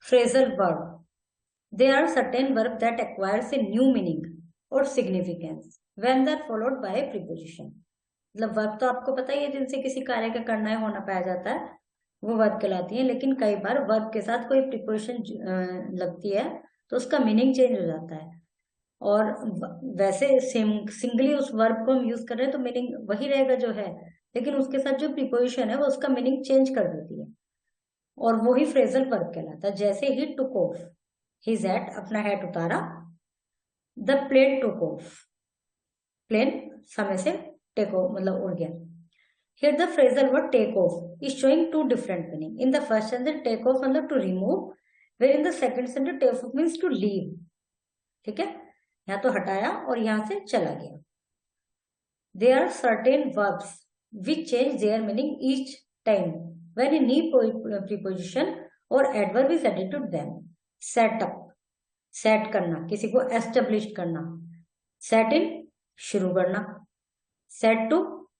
phrasal verb. They are certain verbs that acquires a new meaning or significance when they are followed by a preposition. मतलब verb तो आपको पता ही है जिनसे किसी कार्य का करना है होना पाया जाता है, वो वर्ब कहलाती है। लेकिन कई बार वर्ब के साथ कोई प्रीपोजिशन लगती है तो उसका मीनिंग चेंज हो जाता है। और वैसे सिंगली उस वर्ब को हम यूज कर रहे हैं तो मीनिंग वही रहेगा जो है, लेकिन उसके साथ जो प्रीपोजिशन है वो उसका मीनिंग चेंज कर देती है, और वो ही फ्रेजल वर्ब कहलाता है। जैसे ही टुक ऑफ हिज हैट, अपना हैट उतारा। The plane took off, plane समय से टेक ऑफ मतलब उड़ गया। Here the phrasal word take off is showing two different meaning. In the first sentence take off मतलब to remove, where in the second sentence take off means to leave. ठीक है, यहाँ तो हटाया और यहाँ से चला गया। There are certain verbs which change their meaning each time when a new preposition or adverb is added to them. Set up, set करना, किसी को एस्टेब्लिश करना। सेट इन, शुरू करना। सेट टू,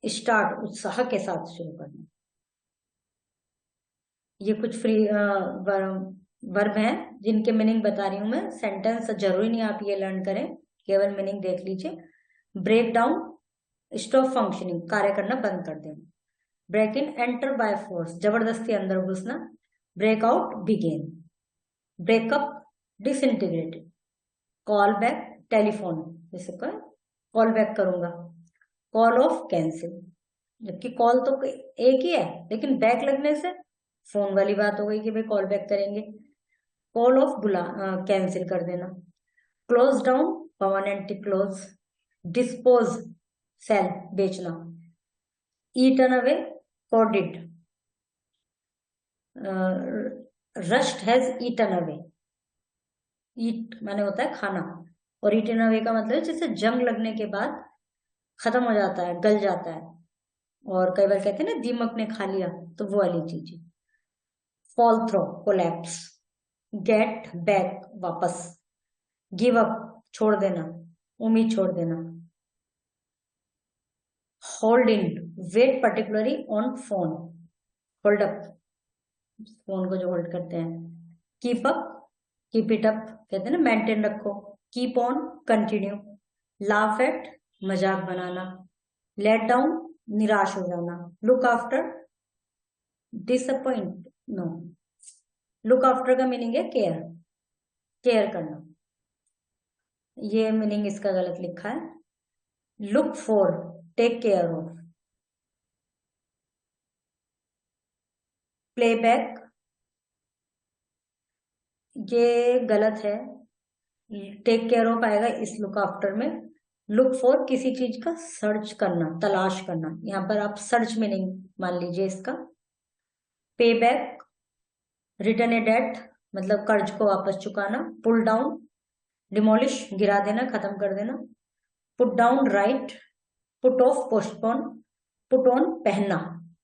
स्टार्ट, उत्साह के साथ शुरू करना। ये कुछ फ्री वर्ब हैं जिनके मीनिंग बता रही हूं मैं। सेंटेंस जरूरी नहीं आप ये लर्न करें, केवल मीनिंग देख लीजिए। ब्रेक डाउन, स्टॉप फंक्शनिंग, कार्य करना बंद कर देना। Break in, enter by force, जबरदस्ती अंदर घुसना। Break out, begin. Breakup, disintegrate. Call back, telephone, जैसे कॉल बैक करूंगा। कॉल ऑफ, कैंसिल, जबकि कॉल तो एक ही है लेकिन बैक लगने से फोन वाली बात हो गई कि भाई कॉल बैक करेंगे। कॉल ऑफ, कैंसिल कर देना। Close down, permanently close. Dispose, sell, बेचना। Eaten away, corroded. Rust has eaten away. Eat माने होता है खाना, और ईटन अवे का मतलब जैसे जंग लगने के बाद खत्म हो जाता है, गल जाता है। और कई बार कहते हैं ना दीमक ने खा लिया, तो वो वाली चीज है। Fall throw, collapse. Get back, वापस। गिव अप, छोड़ देना, उम्मीद छोड़ देना। Hold in, wait particularly on phone. Hold up, phone को जो होल्ड करते हैं। Keep up, keep it up, कहते हैं ना मेंटेन रखो। Keep on, continue. Laugh at, मजाक बनाना। लेट डाउन, निराश हो जाना। Look after, disappoint, no. Look after का मीनिंग है केयर, केयर करना। ये मीनिंग इसका गलत लिखा है। Look for, take care of. Playback, ये गलत है। टेक केयर ऑफ आएगा इस लुक आफ्टर में। लुक फॉर, किसी चीज का सर्च करना, तलाश करना। यहाँ पर आप सर्च मीनिंग मान लीजिए इसका। पे बैक, रिटर्न ए डेट, मतलब कर्ज को वापस चुकाना। पुल डाउन, डिमोलिश, गिरा देना, खत्म कर देना। Put down, right. Put off, postpone. Put on, पहनना,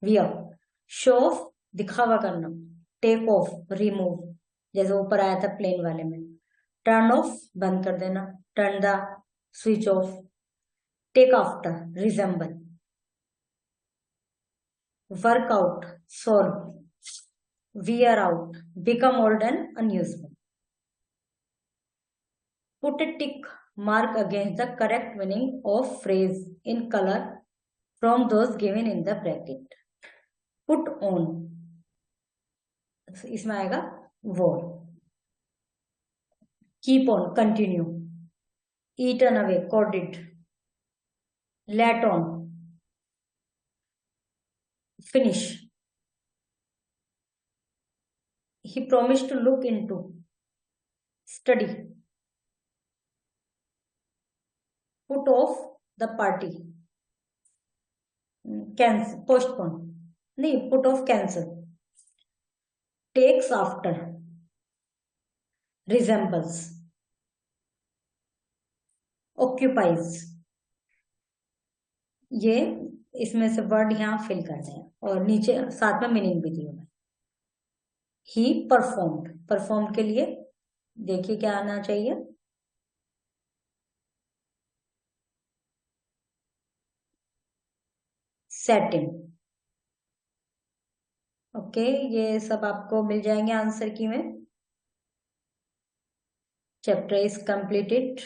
वियर। शो ऑफ, दिखावा करना। टेक ऑफ, रिमूव, जैसे ऊपर आया था प्लेन वाले में। टर्न ऑफ, बंद कर देना। Turn the, switch off. Take after, resemble. Work out, solve. wear out, become old and unusable. Put a tick mark against the correct meaning of phrase in color from those given in the bracket. Put on, इसमें आएगा wore. Keep on, continue. Eaten away, corded. Let on, finish. He promised to look into, study. Put off the party, cancel, postpone. नहीं, put off, cancel. Takes after, resembles. Occupies, ये इसमें से word यहाँ fill कर दें और नीचे साथ में मीनिंग भी दी है। ही परफॉर्म्ड, परफॉर्म के लिए देखिए क्या आना चाहिए। सेट इन। ओके, ये सब आपको मिल जाएंगे आंसर की में। chapter is completed.